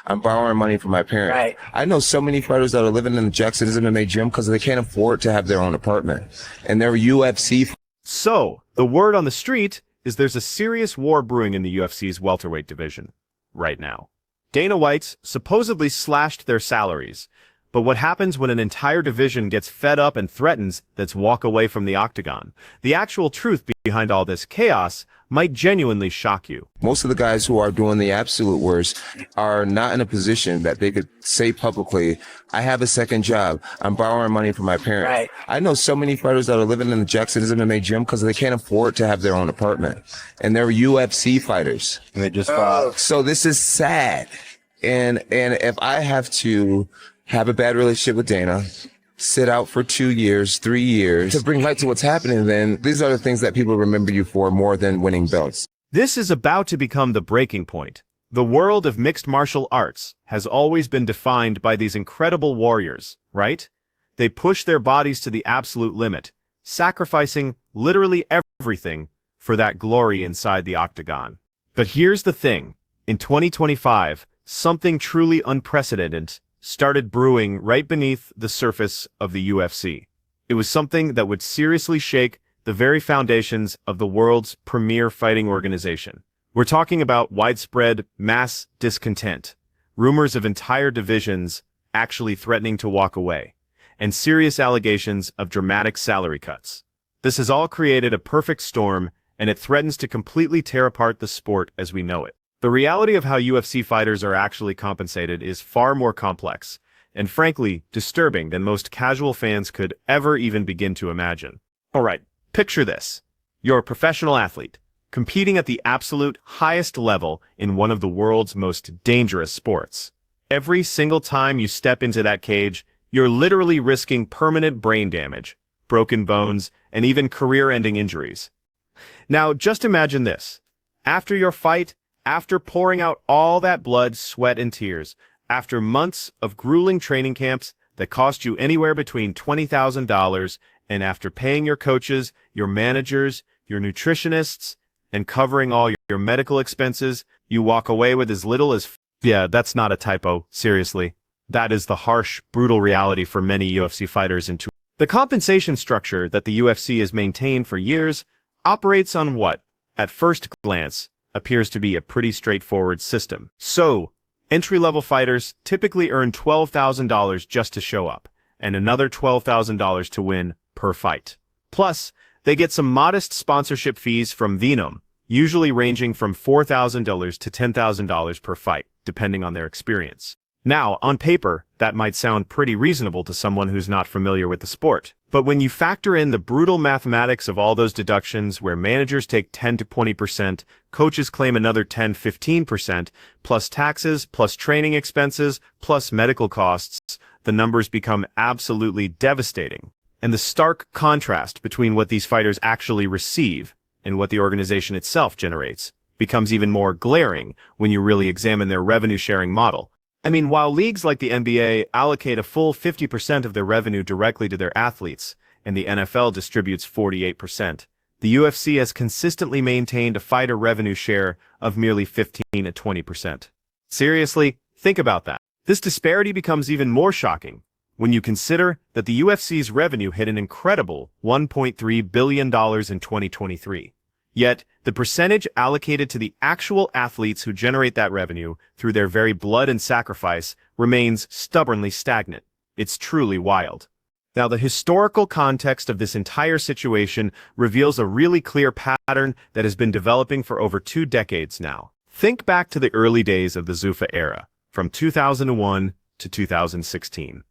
I'm borrowing money from my parents. Right. I know so many fighters that are living in the Jackson's MMA gym because they can't afford to have their own apartment. And they're UFC. So, the word on the street is there's a serious war brewing in the UFC's welterweight division right now. Dana White's supposedly slashed their salaries. But what happens when an entire division gets fed up and threatens that's walk away from the octagon? The actual truth behind all this chaos might genuinely shock you. Most of the guys who are doing the absolute worst are not in a position that they could say publicly, I have a second job. I'm borrowing money from my parents. Right. I know so many fighters that are living in the Jackson's MMA gym because they can't afford to have their own apartment. And they're UFC fighters. And they just fought. So this is sad. And if I have to have a bad relationship with Dana, sit out for 2 years, 3 years to bring light to what's happening, then these are the things that people remember you for more than winning belts. This is about to become the breaking point. The world of mixed martial arts has always been defined by these incredible warriors, right? They push their bodies to the absolute limit, sacrificing literally everything for that glory inside the octagon. But here's the thing. In 2025, something truly unprecedented started brewing right beneath the surface of the UFC. It was something that would seriously shake the very foundations of the world's premier fighting organization. We're talking about widespread mass discontent, rumors of entire divisions actually threatening to walk away, and serious allegations of dramatic salary cuts. This has all created a perfect storm, and it threatens to completely tear apart the sport as we know it. The reality of how UFC fighters are actually compensated is far more complex, and frankly, disturbing than most casual fans could ever even begin to imagine. Alright, picture this. You're a professional athlete, competing at the absolute highest level in one of the world's most dangerous sports. Every single time you step into that cage, you're literally risking permanent brain damage, broken bones, and even career-ending injuries. Now, just imagine this. After your fight, after pouring out all that blood, sweat, and tears, after months of grueling training camps that cost you anywhere between $20,000, and after paying your coaches, your managers, your nutritionists, and covering all your medical expenses, you walk away with as little as yeah, that's not a typo, seriously. That is the harsh, brutal reality for many UFC fighters. The compensation structure that the UFC has maintained for years operates on what, at first glance, appears to be a pretty straightforward system. So, entry-level fighters typically earn $12,000 just to show up, and another $12,000 to win per fight. Plus, they get some modest sponsorship fees from Venom, usually ranging from $4,000 to $10,000 per fight, depending on their experience. Now, on paper, that might sound pretty reasonable to someone who's not familiar with the sport. But when you factor in the brutal mathematics of all those deductions where managers take 10 to 20%, coaches claim another 10-15%, plus taxes, plus training expenses, plus medical costs, the numbers become absolutely devastating. And the stark contrast between what these fighters actually receive and what the organization itself generates becomes even more glaring when you really examine their revenue-sharing model. I mean, while leagues like the NBA allocate a full 50% of their revenue directly to their athletes, and the NFL distributes 48%, the UFC has consistently maintained a fighter revenue share of merely 15 to 20%. Seriously, think about that. This disparity becomes even more shocking when you consider that the UFC's revenue hit an incredible $1.3 billion in 2023. Yet, the percentage allocated to the actual athletes who generate that revenue through their very blood and sacrifice remains stubbornly stagnant. It's truly wild. Now, the historical context of this entire situation reveals a really clear pattern that has been developing for over 2 decades now. Think back to the early days of the Zuffa era, from 2001 to 2016.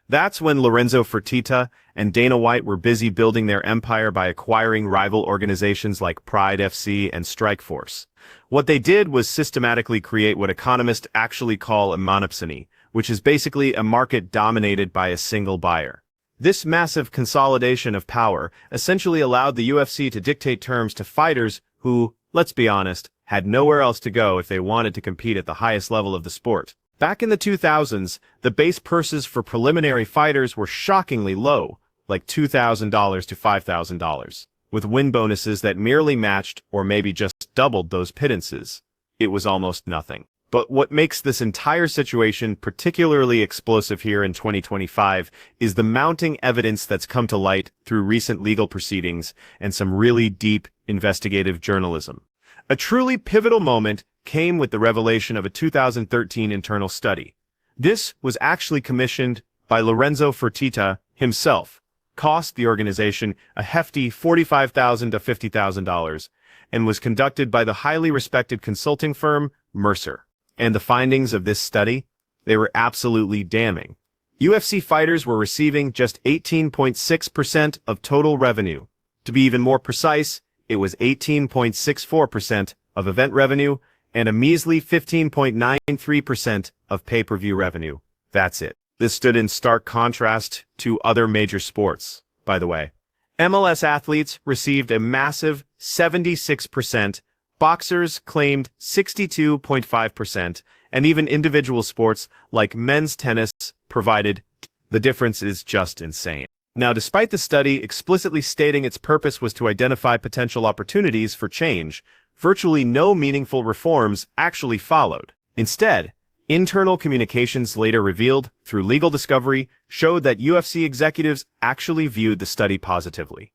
That's when Lorenzo Fertitta and Dana White were busy building their empire by acquiring rival organizations like Pride FC and Strikeforce. What they did was systematically create what economists actually call a monopsony, which is basically a market dominated by a single buyer. This massive consolidation of power essentially allowed the UFC to dictate terms to fighters who, let's be honest, had nowhere else to go if they wanted to compete at the highest level of the sport. Back in the 2000s, the base purses for preliminary fighters were shockingly low, like $2,000 to $5,000, with win bonuses that merely matched or maybe just doubled those pittances. It was almost nothing. But what makes this entire situation particularly explosive here in 2025 is the mounting evidence that's come to light through recent legal proceedings and some really deep investigative journalism. A truly pivotal moment came with the revelation of a 2013 internal study. This was actually commissioned by Lorenzo Fertitta himself, cost the organization a hefty $45,000 to $50,000, and was conducted by the highly respected consulting firm Mercer. And the findings of this study? They were absolutely damning. UFC fighters were receiving just 18.6% of total revenue. To be even more precise, it was 18.64% of event revenue and a measly 15.93% of pay-per-view revenue. That's it. This stood in stark contrast to other major sports, by the way. MLS athletes received a massive 76%, boxers claimed 62.5%, and even individual sports like men's tennis provided. The difference is just insane. Now, despite the study explicitly stating its purpose was to identify potential opportunities for change, virtually no meaningful reforms actually followed. Instead, internal communications later revealed through legal discovery showed that UFC executives actually viewed the study positively.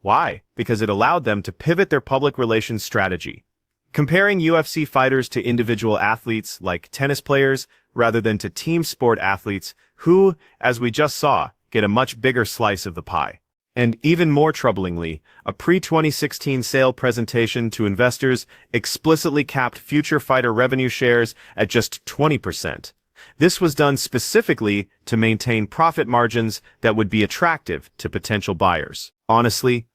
Why? Because it allowed them to pivot their public relations strategy, comparing UFC fighters to individual athletes like tennis players rather than to team sport athletes who, as we just saw, get a much bigger slice of the pie. And even more troublingly, a pre-2016 sale presentation to investors explicitly capped future fighter revenue shares at just 20%. This was done specifically to maintain profit margins that would be attractive to potential buyers. Honestly,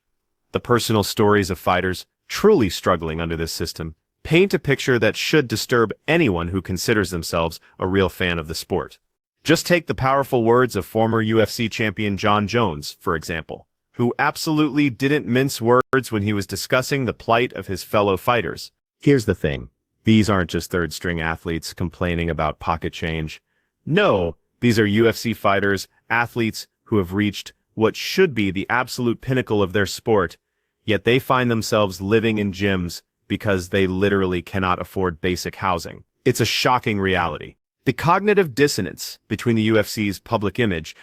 the personal stories of fighters truly struggling under this system paint a picture that should disturb anyone who considers themselves a real fan of the sport. Just take the powerful words of former UFC champion Jon Jones, for example, who absolutely didn't mince words when he was discussing the plight of his fellow fighters. Here's the thing. These aren't just third-string athletes complaining about pocket change. No, these are UFC fighters, athletes who have reached what should be the absolute pinnacle of their sport, yet they find themselves living in gyms because they literally cannot afford basic housing. It's a shocking reality. The cognitive dissonance between the UFC's public image,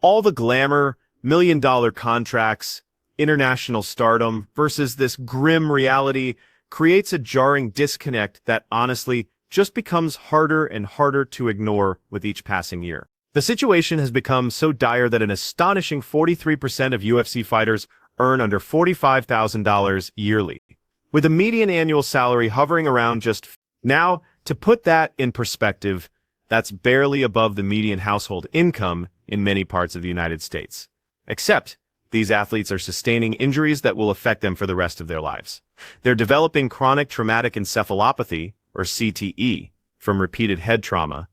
all the glamour, million-dollar contracts, international stardom versus this grim reality creates a jarring disconnect that honestly just becomes harder and harder to ignore with each passing year. The situation has become so dire that an astonishing 43% of UFC fighters earn under $45,000 yearly, with a median annual salary hovering around just. Now, to put that in perspective, that's barely above the median household income in many parts of the United States. Except, these athletes are sustaining injuries that will affect them for the rest of their lives. They're developing chronic traumatic encephalopathy, or CTE, from repeated head trauma,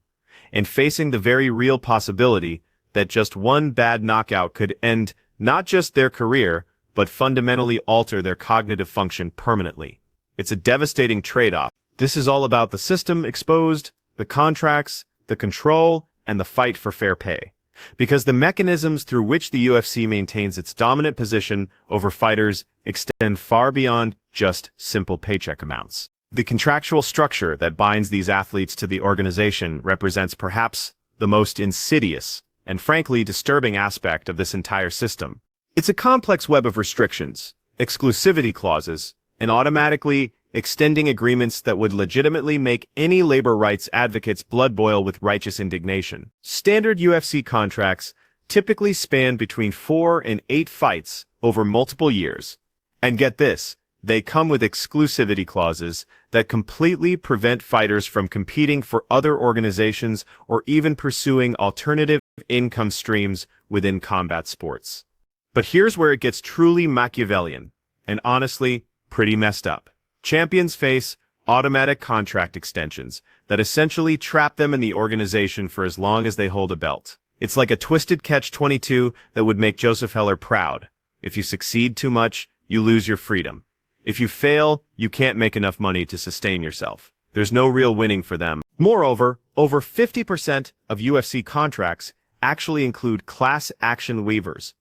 and facing the very real possibility that just one bad knockout could end not just their career, but fundamentally alter their cognitive function permanently. It's a devastating trade-off. This is all about the system exposed, the contracts, the control, and the fight for fair pay. Because the mechanisms through which the UFC maintains its dominant position over fighters extend far beyond just simple paycheck amounts. The contractual structure that binds these athletes to the organization represents perhaps the most insidious and frankly disturbing aspect of this entire system. It's a complex web of restrictions, exclusivity clauses, and automatically extending agreements that would legitimately make any labor rights advocate's blood boil with righteous indignation. Standard UFC contracts typically span between 4 and 8 fights over multiple years. And get this, they come with exclusivity clauses that completely prevent fighters from competing for other organizations or even pursuing alternative income streams within combat sports. But here's where it gets truly Machiavellian, and honestly, pretty messed up. Champions face automatic contract extensions that essentially trap them in the organization for as long as they hold a belt. It's like a twisted catch-22 that would make Joseph Heller proud. If you succeed too much, you lose your freedom. If you fail, you can't make enough money to sustain yourself. There's no real winning for them. Moreover, over 50% of UFC contracts actually include class action waivers.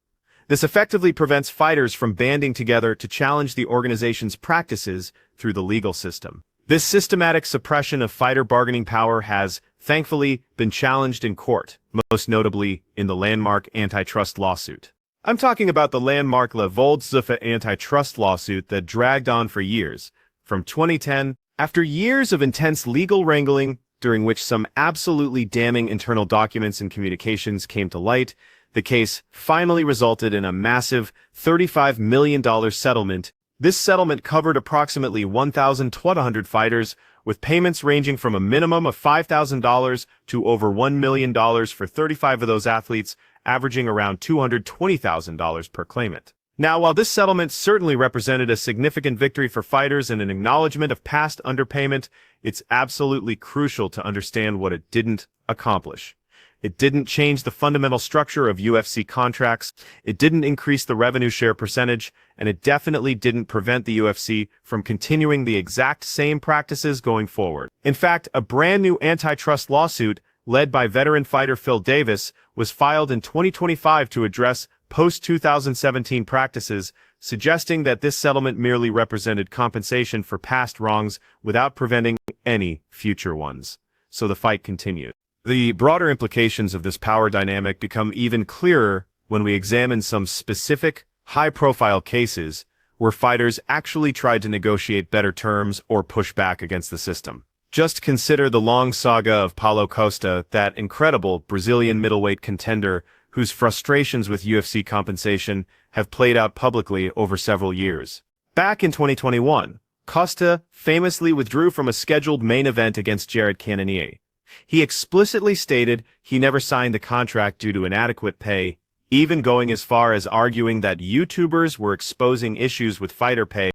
This effectively prevents fighters from banding together to challenge the organization's practices through the legal system. This systematic suppression of fighter bargaining power has, thankfully, been challenged in court, most notably in the landmark antitrust lawsuit. I'm talking about the landmark La Voldzufa antitrust lawsuit that dragged on for years. From 2010, after years of intense legal wrangling, during which some absolutely damning internal documents and communications came to light, the case finally resulted in a massive $35 million settlement. This settlement covered approximately 1,200 fighters, with payments ranging from a minimum of $5,000 to over $1 million for 35 of those athletes, averaging around $220,000 per claimant. Now, while this settlement certainly represented a significant victory for fighters and an acknowledgement of past underpayment, it's absolutely crucial to understand what it didn't accomplish. It didn't change the fundamental structure of UFC contracts, it didn't increase the revenue share percentage, and it definitely didn't prevent the UFC from continuing the exact same practices going forward. In fact, a brand new antitrust lawsuit, led by veteran fighter Phil Davis, was filed in 2025 to address post-2017 practices, suggesting that this settlement merely represented compensation for past wrongs without preventing any future ones. So the fight continued. The broader implications of this power dynamic become even clearer when we examine some specific, high-profile cases where fighters actually tried to negotiate better terms or push back against the system. Just consider the long saga of Paulo Costa, that incredible Brazilian middleweight contender whose frustrations with UFC compensation have played out publicly over several years. Back in 2021, Costa famously withdrew from a scheduled main event against Jared Cannonier. He explicitly stated he never signed the contract due to inadequate pay, even going as far as arguing that YouTubers were exposing issues with fighter pay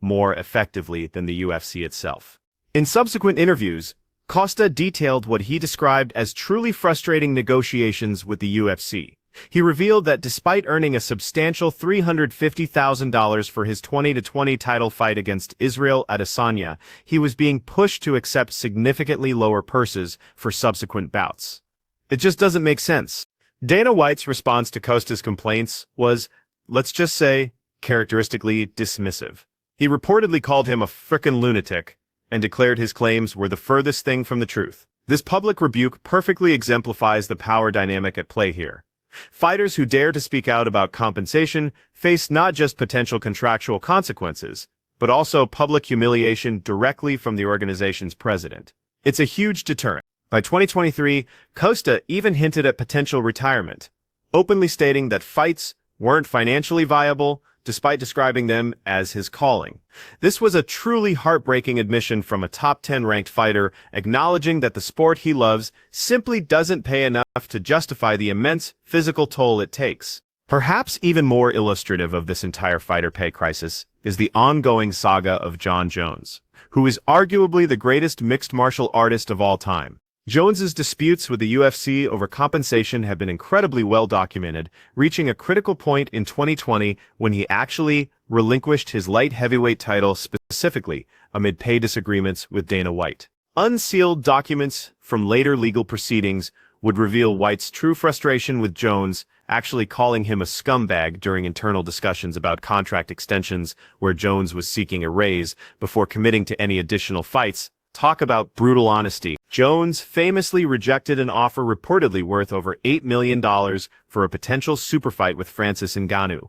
more effectively than the UFC itself. In subsequent interviews, Costa detailed what he described as truly frustrating negotiations with the UFC. He revealed that despite earning a substantial $350,000 for his 2020 title fight against Israel Adesanya, he was being pushed to accept significantly lower purses for subsequent bouts. It just doesn't make sense. Dana White's response to Costa's complaints was, let's just say, characteristically dismissive. He reportedly called him a frickin' lunatic and declared his claims were the furthest thing from the truth. This public rebuke perfectly exemplifies the power dynamic at play here. Fighters who dare to speak out about compensation face not just potential contractual consequences, but also public humiliation directly from the organization's president. It's a huge deterrent. By 2023, Costa even hinted at potential retirement, openly stating that fights weren't financially viable, despite describing them as his calling. This was a truly heartbreaking admission from a top 10 ranked fighter, acknowledging that the sport he loves simply doesn't pay enough to justify the immense physical toll it takes. Perhaps even more illustrative of this entire fighter pay crisis is the ongoing saga of Jon Jones, who is arguably the greatest mixed martial artist of all time. Jones's disputes with the UFC over compensation have been incredibly well documented, reaching a critical point in 2020 when he actually relinquished his light heavyweight title specifically amid pay disagreements with Dana White. Unsealed documents from later legal proceedings would reveal White's true frustration with Jones, actually calling him a scumbag during internal discussions about contract extensions where Jones was seeking a raise before committing to any additional fights. Talk about brutal honesty. Jones famously rejected an offer reportedly worth over $8 million for a potential super fight with Francis Ngannou,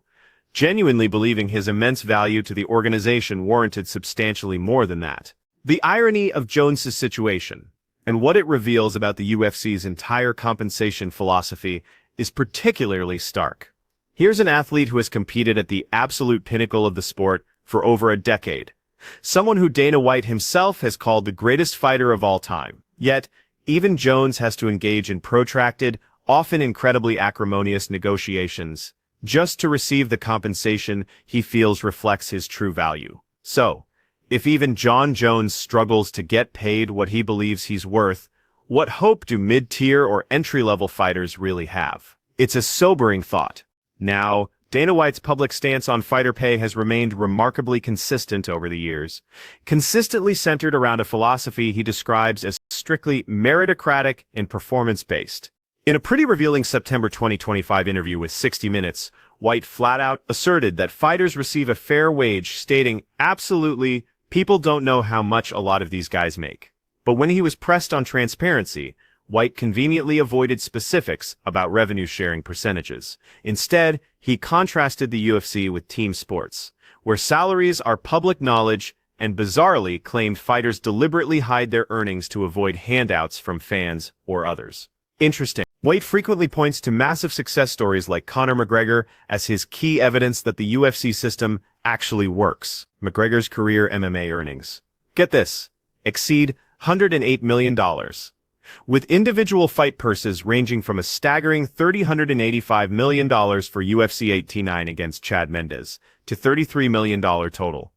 genuinely believing his immense value to the organization warranted substantially more than that. The irony of Jones's situation, and what it reveals about the UFC's entire compensation philosophy, is particularly stark. Here's an athlete who has competed at the absolute pinnacle of the sport for over a decade. Someone who Dana White himself has called the greatest fighter of all time. Yet, even Jones has to engage in protracted, often incredibly acrimonious negotiations, just to receive the compensation he feels reflects his true value. So, if even Jon Jones struggles to get paid what he believes he's worth, what hope do mid-tier or entry-level fighters really have? It's a sobering thought. Now, Dana White's public stance on fighter pay has remained remarkably consistent over the years, consistently centered around a philosophy he describes as strictly meritocratic and performance-based. In a pretty revealing September 2025 interview with 60 Minutes, White flat out asserted that fighters receive a fair wage, stating, absolutely, People don't know how much a lot of these guys make. But when he was pressed on transparency, White conveniently avoided specifics about revenue-sharing percentages. Instead, he contrasted the UFC with team sports, where salaries are public knowledge and bizarrely claimed fighters deliberately hide their earnings to avoid handouts from fans or others. Interesting. White frequently points to massive success stories like Conor McGregor as his key evidence that the UFC system actually works. McGregor's career MMA earnings, get this, exceed $108 million, with individual fight purses ranging from a staggering $385 million for UFC 89 against Chad Mendes to $33 million total,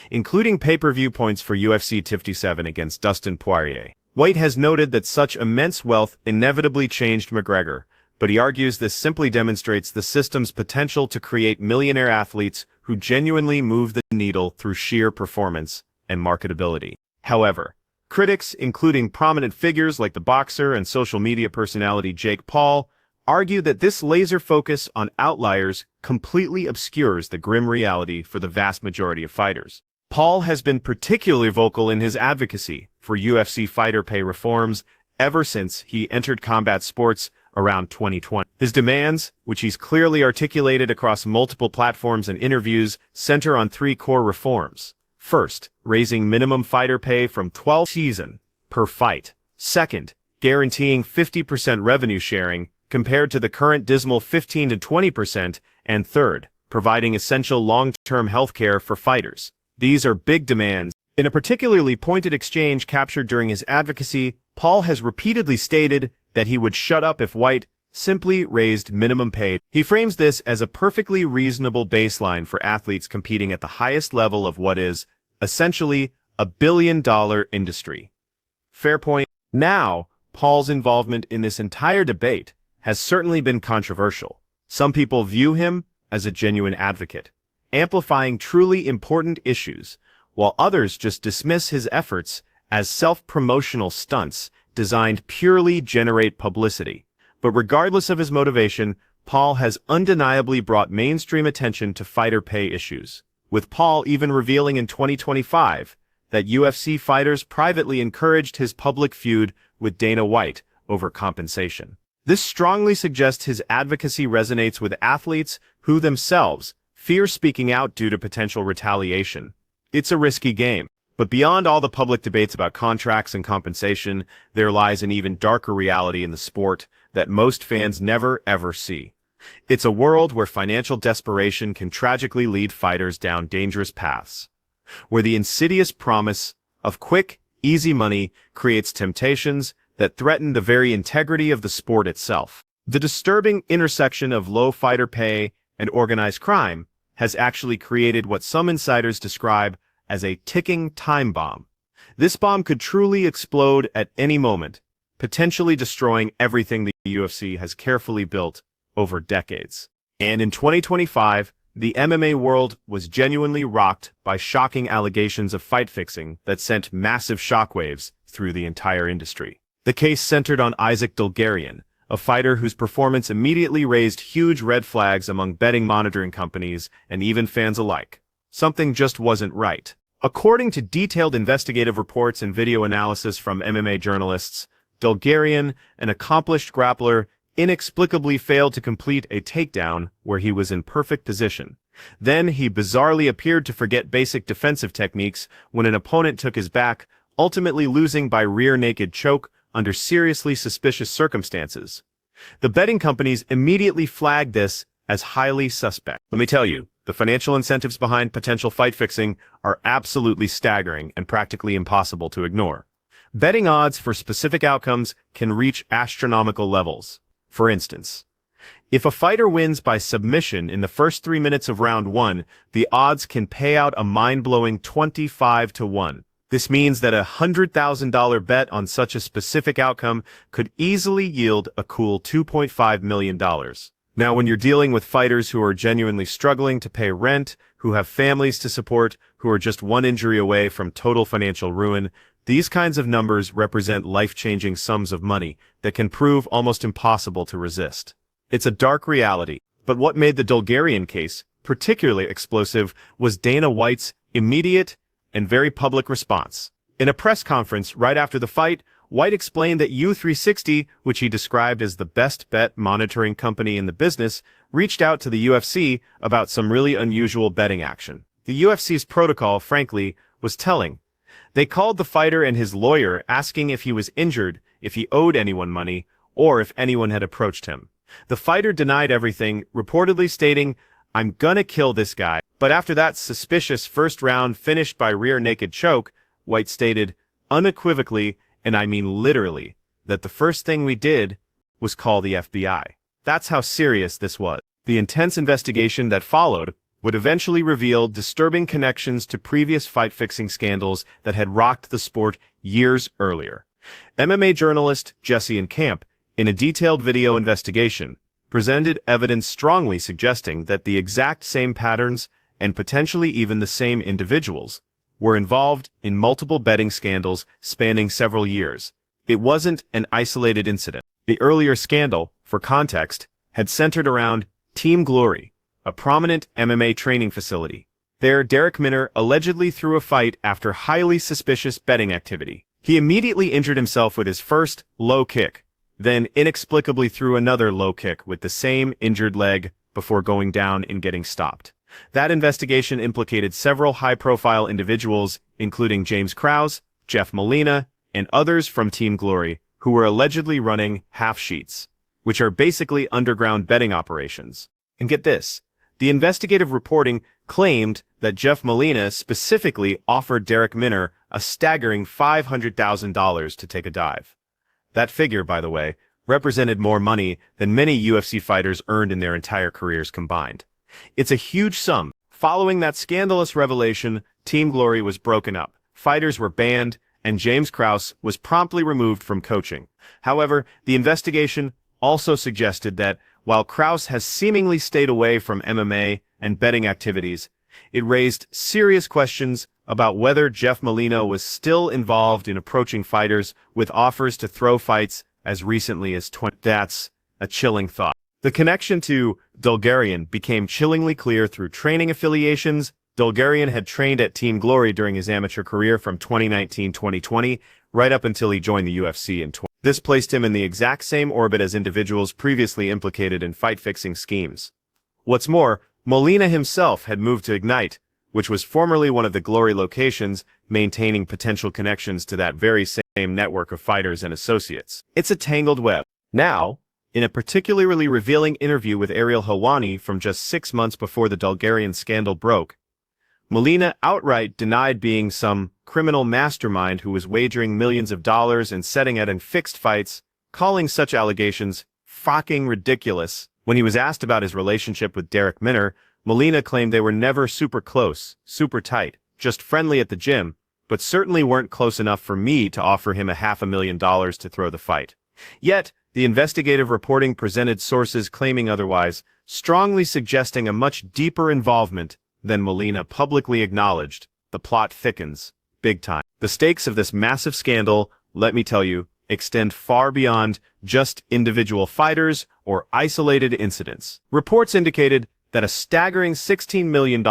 including pay-per-view points for UFC 57 against Dustin Poirier. White has noted that such immense wealth inevitably changed McGregor, but he argues this simply demonstrates the system's potential to create millionaire athletes who genuinely move the needle through sheer performance and marketability. However, critics, including prominent figures like the boxer and social media personality Jake Paul, argue that this laser focus on outliers completely obscures the grim reality for the vast majority of fighters. Paul has been particularly vocal in his advocacy for UFC fighter pay reforms ever since he entered combat sports around 2020. His demands, which he's clearly articulated across multiple platforms and interviews, center on three core reforms. First, raising minimum fighter pay from $12,000 per fight. Second, guaranteeing 50% revenue sharing compared to the current dismal 15 to 20%. And third, providing essential long-term healthcare for fighters. These are big demands. In a particularly pointed exchange captured during his advocacy, Paul has repeatedly stated that he would shut up if White simply raised minimum pay. He frames this as a perfectly reasonable baseline for athletes competing at the highest level of what is, essentially, a billion-dollar industry. Fair point. Now, Paul's involvement in this entire debate has certainly been controversial. Some people view him as a genuine advocate, amplifying truly important issues, while others just dismiss his efforts as self-promotional stunts designed purely to generate publicity. But regardless of his motivation, Paul has undeniably brought mainstream attention to fighter pay issues, with Paul even revealing in 2025 that UFC fighters privately encouraged his public feud with Dana White over compensation. This strongly suggests his advocacy resonates with athletes who themselves fear speaking out due to potential retaliation. It's a risky game. But beyond all the public debates about contracts and compensation, there lies an even darker reality in the sport that most fans never ever see. It's a world where financial desperation can tragically lead fighters down dangerous paths, where the insidious promise of quick, easy money creates temptations that threaten the very integrity of the sport itself. The disturbing intersection of low fighter pay and organized crime has actually created what some insiders describe as a ticking time bomb. This bomb could truly explode at any moment, potentially destroying everything the UFC has carefully built over decades. And in 2025, the MMA world was genuinely rocked by shocking allegations of fight fixing that sent massive shockwaves through the entire industry. The case centered on Isaac Dulgarian, a fighter whose performance immediately raised huge red flags among betting monitoring companies and even fans alike. Something just wasn't right. According to detailed investigative reports and video analysis from MMA journalists, Dulgarian, an accomplished grappler, inexplicably failed to complete a takedown where he was in perfect position. Then he bizarrely appeared to forget basic defensive techniques when an opponent took his back, ultimately losing by rear naked choke under seriously suspicious circumstances. The betting companies immediately flagged this as highly suspect. Let me tell you, the financial incentives behind potential fight fixing are absolutely staggering and practically impossible to ignore. Betting odds for specific outcomes can reach astronomical levels. For instance, if a fighter wins by submission in the first 3 minutes of round 1, the odds can pay out a mind-blowing 25 to 1. This means that a $100,000 bet on such a specific outcome could easily yield a cool $2.5 million. Now, when you're dealing with fighters who are genuinely struggling to pay rent, who have families to support, who are just one injury away from total financial ruin, these kinds of numbers represent life-changing sums of money that can prove almost impossible to resist. It's a dark reality, but what made the Dulgarian case particularly explosive was Dana White's immediate and very public response. In a press conference right after the fight, White explained that U360, which he described as the best bet monitoring company in the business, reached out to the UFC about some really unusual betting action. The UFC's protocol, frankly, was telling. They called the fighter and his lawyer asking if he was injured, if he owed anyone money, or if anyone had approached him. The fighter denied everything, reportedly stating, "I'm gonna kill this guy." But after that suspicious first round finished by rear naked choke, White stated, unequivocally, and I mean literally, that the first thing we did was call the FBI. That's how serious this was. The intense investigation that followed would eventually reveal disturbing connections to previous fight-fixing scandals that had rocked the sport years earlier. MMA journalist Jesse Camp, in a detailed video investigation, presented evidence strongly suggesting that the exact same patterns, and potentially even the same individuals, were involved in multiple betting scandals spanning several years. It wasn't an isolated incident. The earlier scandal, for context, had centered around Team Glory, a prominent MMA training facility. There, Derek Minner allegedly threw a fight after highly suspicious betting activity. He immediately injured himself with his first low kick, then inexplicably threw another low kick with the same injured leg before going down and getting stopped. That investigation implicated several high-profile individuals, including James Krause, Jeff Molina, and others from Team Glory, who were allegedly running half-sheets, which are basically underground betting operations. And get this, the investigative reporting claimed that Jeff Molina specifically offered Derek Minner a staggering $500,000 to take a dive. That figure, by the way, represented more money than many UFC fighters earned in their entire careers combined. It's a huge sum. Following that scandalous revelation, Team Glory was broken up, fighters were banned, and James Krause was promptly removed from coaching. However, the investigation also suggested that, while Krause has seemingly stayed away from MMA and betting activities, it raised serious questions about whether Jeff Molina was still involved in approaching fighters with offers to throw fights as recently as 20. That's a chilling thought. The connection to Dulgarian became chillingly clear through training affiliations. Dulgarian had trained at Team Glory during his amateur career from 2019-2020, right up until he joined the UFC in 2020. This placed him in the exact same orbit as individuals previously implicated in fight-fixing schemes. What's more, Molina himself had moved to Ignite, which was formerly one of the Glory locations, maintaining potential connections to that very same network of fighters and associates. It's a tangled web. Now, in a particularly revealing interview with Ariel Helwani from just 6 months before the Dulgarian scandal broke, Molina outright denied being some criminal mastermind who was wagering millions of dollars and setting out in fixed fights, calling such allegations fucking ridiculous. When he was asked about his relationship with Derek Minner, Molina claimed they were never super close, super tight, just friendly at the gym, but certainly weren't close enough for me to offer him $500,000 to throw the fight. Yet, the investigative reporting presented sources claiming otherwise, strongly suggesting a much deeper involvement than Molina publicly acknowledged. The plot thickens, big time. The stakes of this massive scandal, let me tell you, extend far beyond just individual fighters or isolated incidents. Reports indicated that a staggering $16 million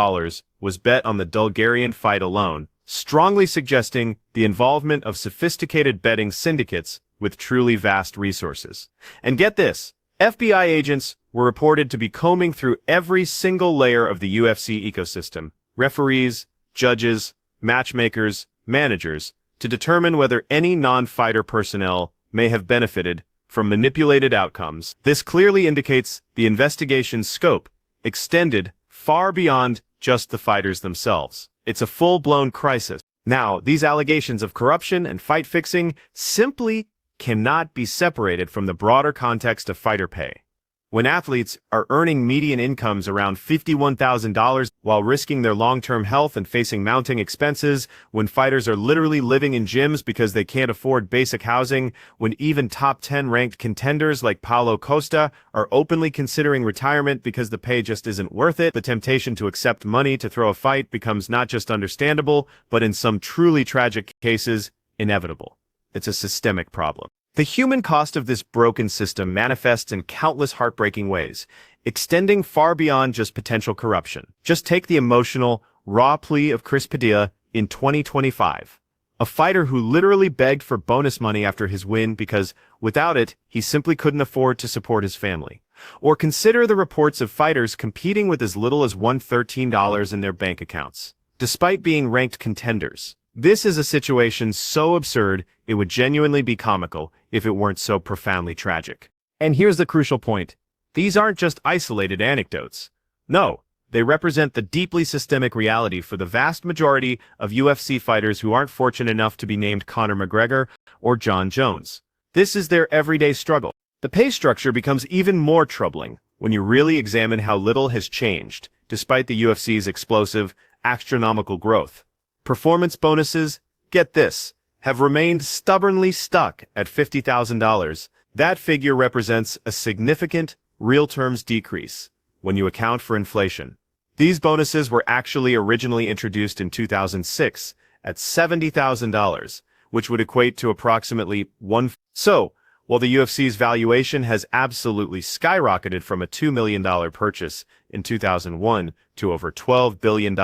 was bet on the Dulgarian fight alone, strongly suggesting the involvement of sophisticated betting syndicates with truly vast resources. And get this, FBI agents were reported to be combing through every single layer of the UFC ecosystem, referees, judges, matchmakers, managers, to determine whether any non-fighter personnel may have benefited from manipulated outcomes. This clearly indicates the investigation's scope extended far beyond just the fighters themselves. It's a full-blown crisis. Now, these allegations of corruption and fight fixing simply cannot be separated from the broader context of fighter pay. When athletes are earning median incomes around $51,000 while risking their long-term health and facing mounting expenses, when fighters are literally living in gyms because they can't afford basic housing, when even top 10 ranked contenders like Paulo Costa are openly considering retirement because the pay just isn't worth it, the temptation to accept money to throw a fight becomes not just understandable, but in some truly tragic cases, inevitable. It's a systemic problem. The human cost of this broken system manifests in countless heartbreaking ways, extending far beyond just potential corruption. Just take the emotional, raw plea of Chris Padilla in 2025. A fighter who literally begged for bonus money after his win because, without it, he simply couldn't afford to support his family. Or consider the reports of fighters competing with as little as $113 in their bank accounts, despite being ranked contenders. This is a situation so absurd, it would genuinely be comical if it weren't so profoundly tragic. And here's the crucial point. These aren't just isolated anecdotes. No, they represent the deeply systemic reality for the vast majority of UFC fighters who aren't fortunate enough to be named Conor McGregor or John Jones. This is their everyday struggle. The pay structure becomes even more troubling when you really examine how little has changed, despite the UFC's explosive, astronomical growth. Performance bonuses, get this, have remained stubbornly stuck at $50,000. That figure represents a significant, real terms decrease when you account for inflation. These bonuses were actually originally introduced in 2006 at $70,000, which would equate to approximately one. So, while the UFC's valuation has absolutely skyrocketed from a $2 million purchase in 2001 to over $12 billion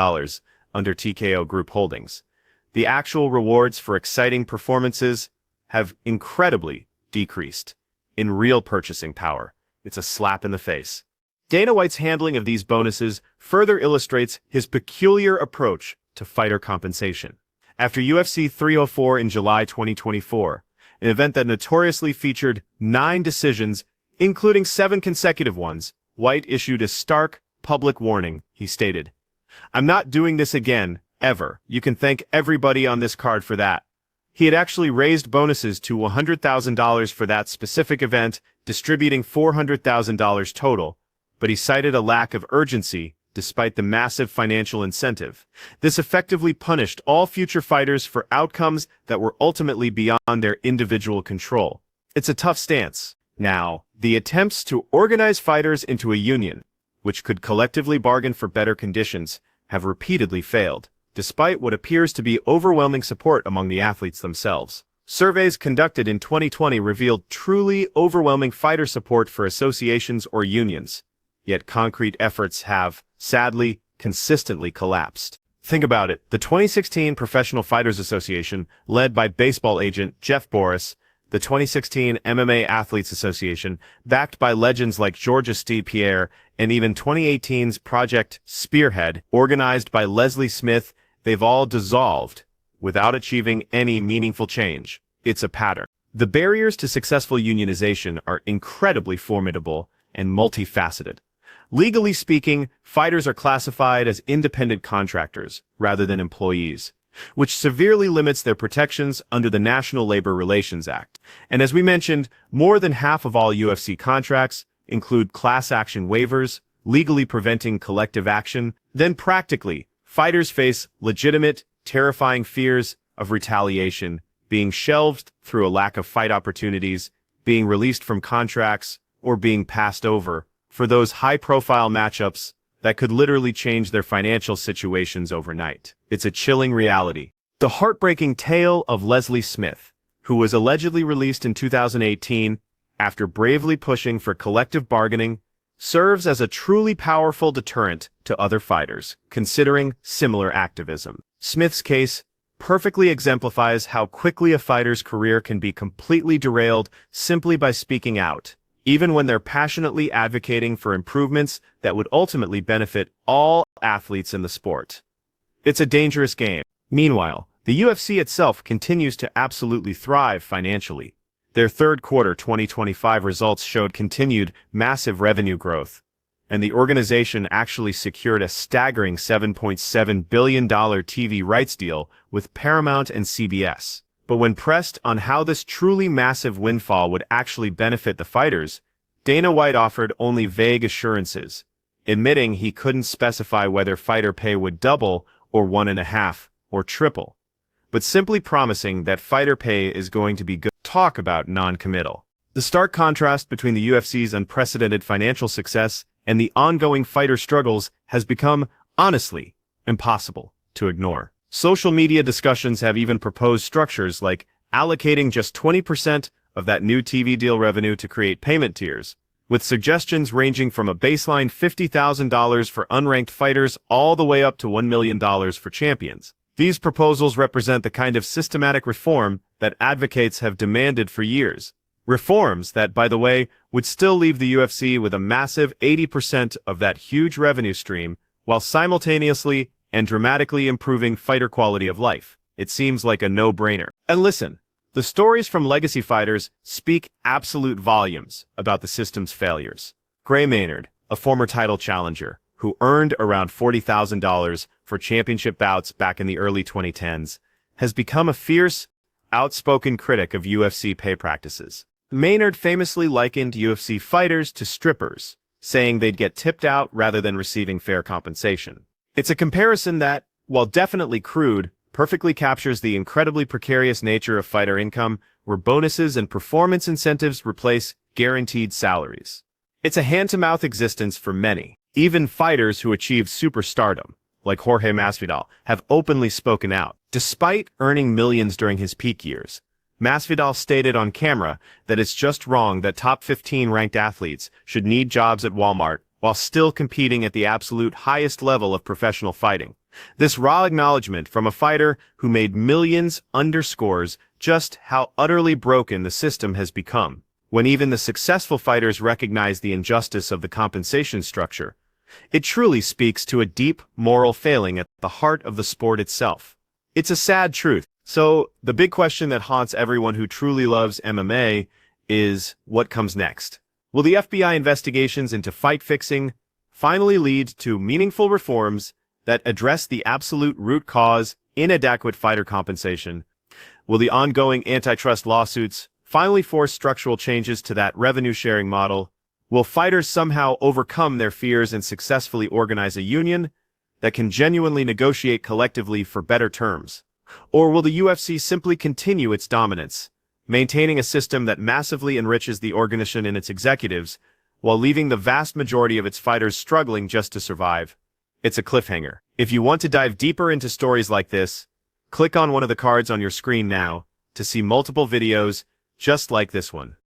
under TKO Group Holdings, the actual rewards for exciting performances have incredibly decreased in real purchasing power. It's a slap in the face. Dana White's handling of these bonuses further illustrates his peculiar approach to fighter compensation. After UFC 304 in July 2024, an event that notoriously featured 9 decisions, including 7 consecutive ones, White issued a stark, public warning. He stated, "I'm not doing this again, ever. You can thank everybody on this card for that." He had actually raised bonuses to $100,000 for that specific event, distributing $400,000 total, but he cited a lack of urgency despite the massive financial incentive. This effectively punished all future fighters for outcomes that were ultimately beyond their individual control. It's a tough stance. Now, the attempts to organize fighters into a union, which could collectively bargain for better conditions, have repeatedly failed, despite what appears to be overwhelming support among the athletes themselves. Surveys conducted in 2020 revealed truly overwhelming fighter support for associations or unions. Yet concrete efforts have, sadly, consistently collapsed. Think about it. The 2016 Professional Fighters Association, led by baseball agent Jeff Boris, the 2016 MMA Athletes Association, backed by legends like Georges St-Pierre, and even 2018's Project Spearhead, organized by Leslie Smith, they've all dissolved without achieving any meaningful change. It's a pattern. The barriers to successful unionization are incredibly formidable and multifaceted. Legally speaking, fighters are classified as independent contractors rather than employees, which severely limits their protections under the National Labor Relations Act. And as we mentioned, more than half of all UFC contracts include class action waivers, legally preventing collective action. Then practically, fighters face legitimate, terrifying fears of retaliation, being shelved through a lack of fight opportunities, being released from contracts, or being passed over for those high-profile matchups that could literally change their financial situations overnight. It's a chilling reality. The heartbreaking tale of Leslie Smith, who was allegedly released in 2018 after bravely pushing for collective bargaining, serves as a truly powerful deterrent to other fighters considering similar activism. Smith's case perfectly exemplifies how quickly a fighter's career can be completely derailed simply by speaking out, even when they're passionately advocating for improvements that would ultimately benefit all athletes in the sport. It's a dangerous game. Meanwhile, the UFC itself continues to absolutely thrive financially. Their third quarter 2025 results showed continued massive revenue growth, and the organization actually secured a staggering $7.7 billion TV rights deal with Paramount and CBS. But when pressed on how this truly massive windfall would actually benefit the fighters, Dana White offered only vague assurances, admitting he couldn't specify whether fighter pay would double or 1.5 or triple, but simply promising that fighter pay is going to be good. Talk about non-committal. The stark contrast between the UFC's unprecedented financial success and the ongoing fighter struggles has become, honestly, impossible to ignore. Social media discussions have even proposed structures like allocating just 20% of that new TV deal revenue to create payment tiers, with suggestions ranging from a baseline $50,000 for unranked fighters all the way up to $1 million for champions. These proposals represent the kind of systematic reform that advocates have demanded for years. Reforms that, by the way, would still leave the UFC with a massive 80% of that huge revenue stream, while simultaneously and dramatically improving fighter quality of life. It seems like a no-brainer. And listen, the stories from legacy fighters speak absolute volumes about the system's failures. Gray Maynard, a former title challenger, who earned around $40,000 for championship bouts back in the early 2010s, has become a fierce, outspoken critic of UFC pay practices. Maynard famously likened UFC fighters to strippers, saying they'd get tipped out rather than receiving fair compensation. It's a comparison that, while definitely crude, perfectly captures the incredibly precarious nature of fighter income, where bonuses and performance incentives replace guaranteed salaries. It's a hand-to-mouth existence for many. Even fighters who achieve superstardom, like Jorge Masvidal, have openly spoken out. Despite earning millions during his peak years, Masvidal stated on camera that it's just wrong that top 15 ranked athletes should need jobs at Walmart while still competing at the absolute highest level of professional fighting. This raw acknowledgement from a fighter who made millions underscores just how utterly broken the system has become. When even the successful fighters recognize the injustice of the compensation structure, it truly speaks to a deep moral failing at the heart of the sport itself. It's a sad truth. So, the big question that haunts everyone who truly loves MMA is, what comes next? Will the FBI investigations into fight fixing finally lead to meaningful reforms that address the absolute root cause, inadequate fighter compensation? Will the ongoing antitrust lawsuits finally force structural changes to that revenue-sharing model? Will fighters somehow overcome their fears and successfully organize a union that can genuinely negotiate collectively for better terms? Or will the UFC simply continue its dominance, maintaining a system that massively enriches the organization and its executives, while leaving the vast majority of its fighters struggling just to survive? It's a cliffhanger. If you want to dive deeper into stories like this, click on one of the cards on your screen now to see multiple videos just like this one.